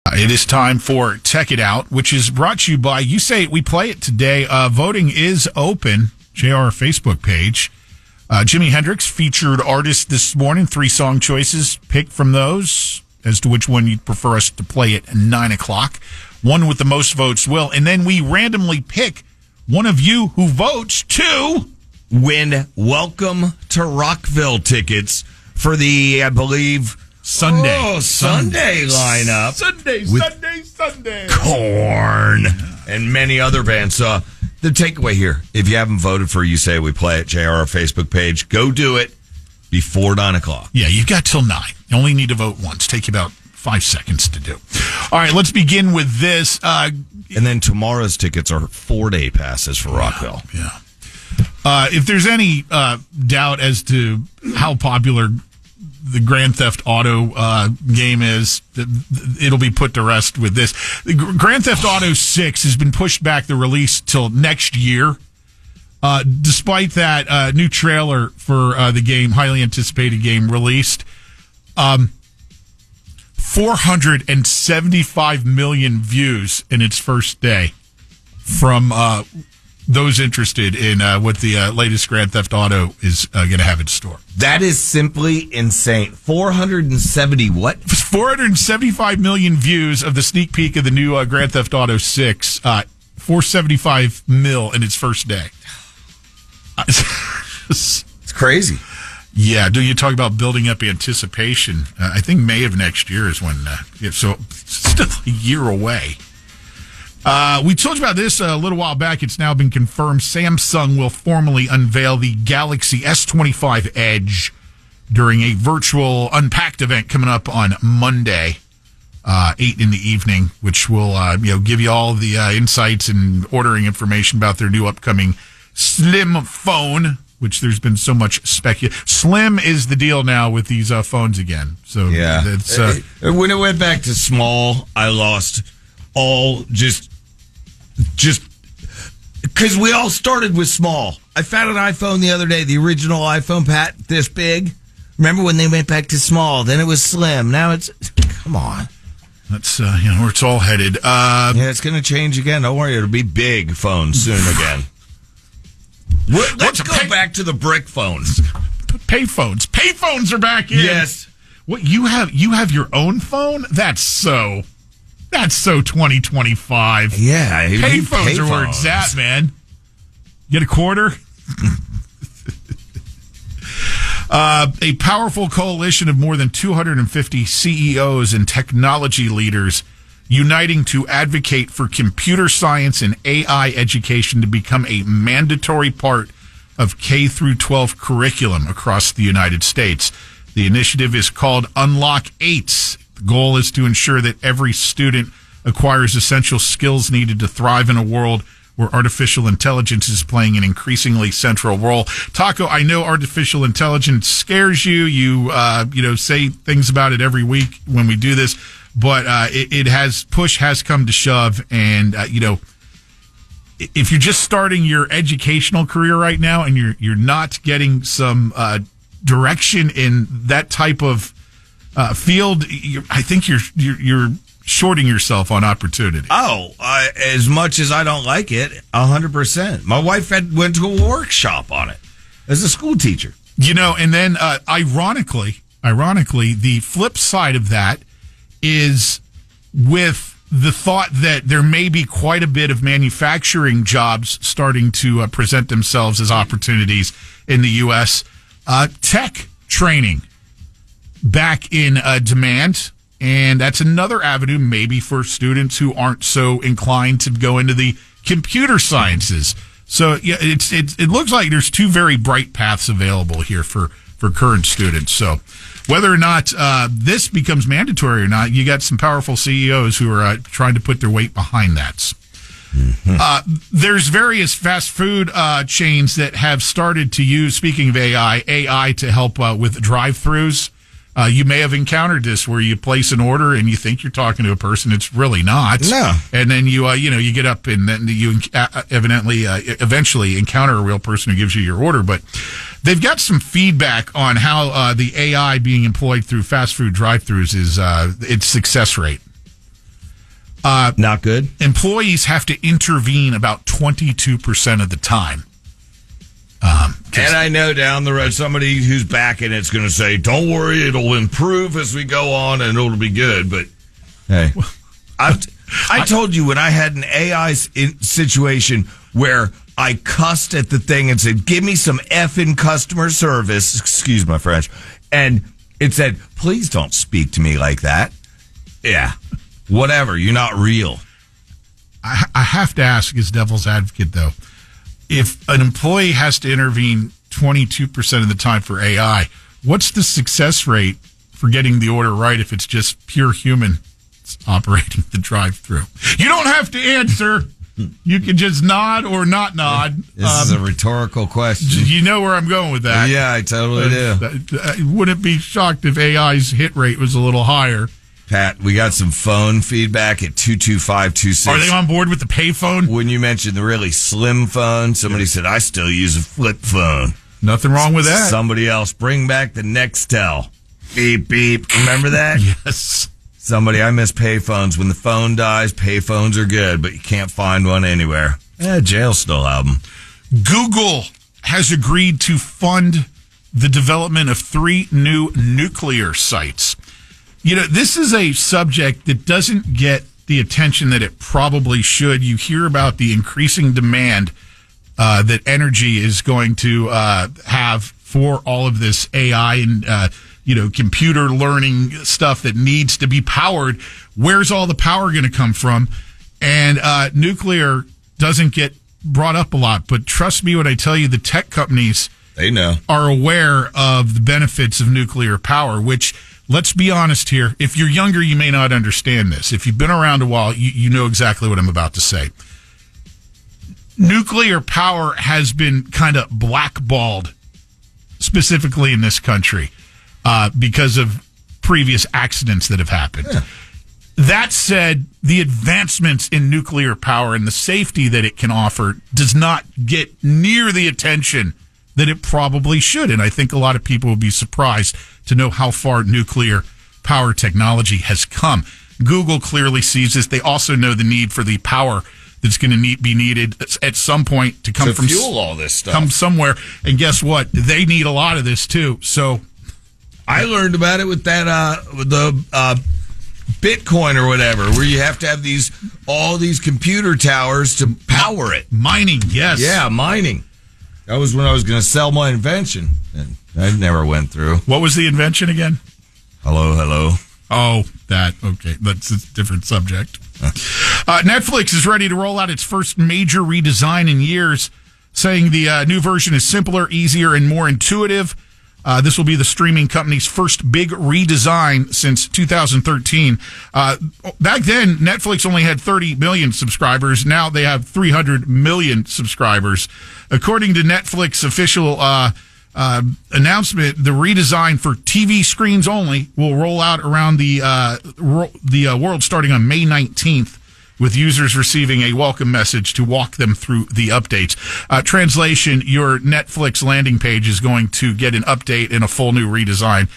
It is time for Tech It Out, which is brought to you by You Say It, We Play It today. Voting is open. JR Facebook page. Jimi Hendrix featured artist this morning. 3 song choices. Pick from those as to which one you'd prefer us to play at 9 o'clock. One with the most votes will. And then we randomly pick one of you who votes to win Welcome to Rockville tickets for the, I believe, Sunday lineup. Sunday. Korn and many other bands. The takeaway here, if you haven't voted for You Say We Play It, JR Facebook page, go do it before 9 o'clock. Yeah, you've got till 9. You only need to vote once. Take you about 5 seconds to do. All right, let's begin with this. And then tomorrow's tickets are 4-day passes for Rockville. Yeah. If there's any doubt as to how popular the Grand Theft Auto game is, it'll be put to rest with this. Grand Theft Auto 6 has been pushed back the release till next year. Despite that, new trailer for the game, highly anticipated game, released. 475 million views in its first day from those interested in what the latest Grand Theft Auto is going to have in store. That is simply insane. 475 million views of the sneak peek of the new Grand Theft Auto 6. 475 mil in its first day. It's crazy. Yeah, do you talk about building up anticipation? I think May of next year is when, so still a year away. We told you about this a little while back. It's now been confirmed. Samsung will formally unveil the Galaxy S25 Edge during a virtual Unpacked event coming up on Monday, 8 in the evening, which will give you all the insights and ordering information about their new upcoming Slim phone, which there's been so much speculation. Slim is the deal now with these phones again. So yeah, it's, when it went back to small, I lost all just because we all started with small. I found an iPhone the other day, the original iPhone, Pat, this big. Remember when they went back to small? Then it was slim. Now it's, come on. That's where it's all headed. Yeah, it's going to change again. Don't worry, it'll be big phones soon again. Let's go back to the brick phones. Payphones. Payphones are back in. Yes. What you have your own phone? That's so 2025. Yeah. Payphones are where it's at, man. Get a quarter? A powerful coalition of more than 250 CEOs and technology leaders uniting to advocate for computer science and AI education to become a mandatory part of K through 12 curriculum across the United States. The initiative is called Unlock 8. The goal is to ensure that every student acquires essential skills needed to thrive in a world where artificial intelligence is playing an increasingly central role. Taco, I know artificial intelligence scares you. You say things about it every week when we do this. But push has come to shove, and if you're just starting your educational career right now and you're not getting some direction in that type of field, I think you're shorting yourself on opportunity. Oh, as much as I don't like it, 100%. My wife went to a workshop on it as a school teacher. And then ironically, the flip side of that is with the thought that there may be quite a bit of manufacturing jobs starting to present themselves as opportunities in the U.S. Tech training back in demand, and that's another avenue maybe for students who aren't so inclined to go into the computer sciences. So yeah, it looks like there's 2 very bright paths available here for current students. So whether or not this becomes mandatory or not, you got some powerful CEOs who are trying to put their weight behind that. Mm-hmm. There's various fast food chains that have started to use, speaking of AI to help with drive-thrus. You may have encountered this where you place an order and you think you're talking to a person. It's really not. No. And then you get up and then you eventually encounter a real person who gives you your order. But they've got some feedback on how the AI being employed through fast food drive-thrus is its success rate. Not good. Employees have to intervene about 22% of the time. And I know down the road, somebody who's backing it's going to say, don't worry, it'll improve as we go on and it'll be good. But, hey, I told you when I had an AI situation where I cussed at the thing and said, give me some effing customer service, excuse my French, and it said, please don't speak to me like that. Yeah, whatever, you're not real. I have to ask as devil's advocate, though, if an employee has to intervene 22% of the time for AI, what's the success rate for getting the order right if it's just pure human operating the drive-through? You don't have to answer. You can just nod or not nod. This is a rhetorical question. You know where I'm going with that. Yeah, I totally do. I wouldn't be shocked if AI's hit rate was a little higher. Pat, we got some phone feedback at 22526. Are they on board with the payphone? When you mentioned the really slim phone, somebody said, I still use a flip phone. Nothing wrong with that. Somebody else, bring back the Nextel. Beep, beep. Remember that? Yes. Somebody, I miss payphones. When the phone dies, payphones are good, but you can't find one anywhere. Jail still have them. Google has agreed to fund the development of 3 new nuclear sites. You know, this is a subject that doesn't get the attention that it probably should. You hear about the increasing demand that energy is going to have for all of this AI and computer learning stuff that needs to be powered. Where's all the power going to come from? And nuclear doesn't get brought up a lot. But trust me when I tell you, the tech companies are aware of the benefits of nuclear power, which, let's be honest here, if you're younger, you may not understand this. If you've been around a while, you know exactly what I'm about to say. Nuclear power has been kind of blackballed, specifically in this country, because of previous accidents that have happened. Yeah. That said, the advancements in nuclear power and the safety that it can offer does not get near the attention that it probably should. And I think a lot of people will be surprised to know how far nuclear power technology has come. Google clearly sees this. They also know the need for the power that's going to be needed at some point to come to from fuel all this stuff. Come somewhere. And guess what? They need a lot of this too. So I learned about it with that the Bitcoin or whatever, where you have to have all these computer towers to power it. Mining, yes. Yeah, mining. That was when I was going to sell my invention, and I never went through. What was the invention again? Hello. Oh, that. Okay, that's a different subject. Netflix is ready to roll out its first major redesign in years, saying the new version is simpler, easier, and more intuitive. This will be the streaming company's first big redesign since 2013. Back then, Netflix only had 30 million subscribers. Now they have 300 million subscribers. According to Netflix official announcement, the redesign for TV screens only will roll out around the world starting on May 19th. With users receiving a welcome message to walk them through the updates. Translation, your Netflix landing page is going to get an update and a full new redesign.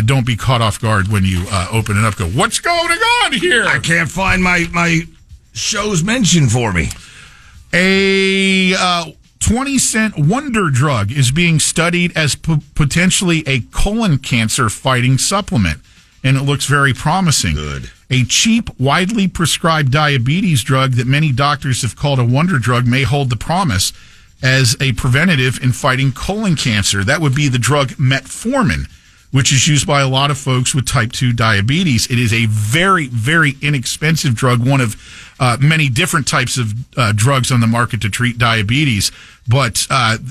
Don't be caught off guard when you open it up. Go, what's going on here? I can't find my shows mentioned for me. A 20-cent wonder drug is being studied as potentially a colon cancer fighting supplement, and it looks very promising. Good. A cheap, widely prescribed diabetes drug that many doctors have called a wonder drug may hold the promise as a preventative in fighting colon cancer. That would be the drug metformin, which is used by a lot of folks with type 2 diabetes. It is a very, very inexpensive drug, one of many different types of drugs on the market to treat diabetes. But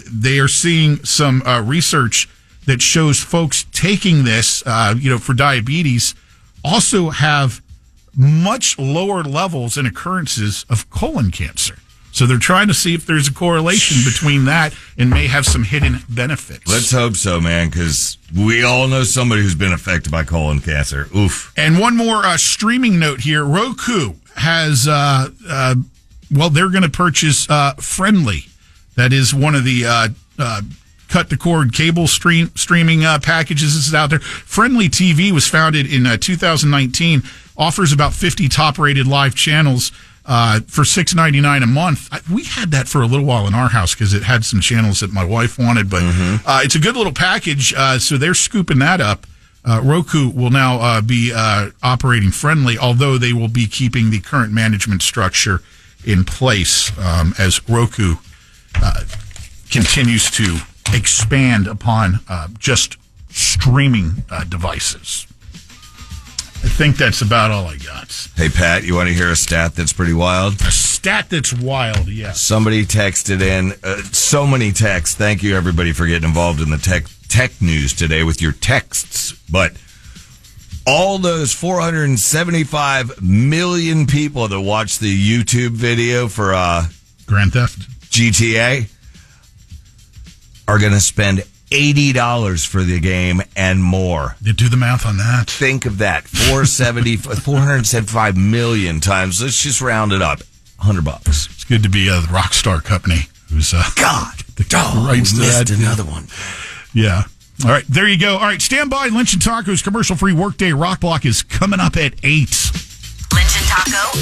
they are seeing some research that shows folks taking this, for diabetes also have much lower levels and occurrences of colon cancer. So they're trying to see if there's a correlation between that and may have some hidden benefits. Let's hope so, man, because we all know somebody who's been affected by colon cancer. Oof. And one more streaming note here. Roku has, they're going to purchase Friendly. That is one of the cut-the-cord cable streaming packages. This is out there. Friendly TV was founded in 2019 offers about 50 top-rated live channels for $6.99 a month. We had that for a little while in our house because it had some channels that my wife wanted, but it's a good little package, so they're scooping that up. Roku will now be operating friendly, although they will be keeping the current management structure in place as Roku continues to expand upon just streaming devices. I think that's about all I got. Hey, Pat, you want to hear a stat that's pretty wild? A stat that's wild, yeah. Somebody texted in, so many texts. Thank you, everybody, for getting involved in the tech news today with your texts. But all those 475 million people that watched the YouTube video for Grand Theft GTA are going to spend $80 for the game and more. You do the math on that. Think of that. 475 million times. Let's just round it up. $100. It's good to be the Rockstar Company who's God. Rights to missed that. another one. Yeah. All right, there you go. All right, stand by. Lynch and Taco's commercial-free Workday Rock Block is coming up at 8. Lynch and Taco.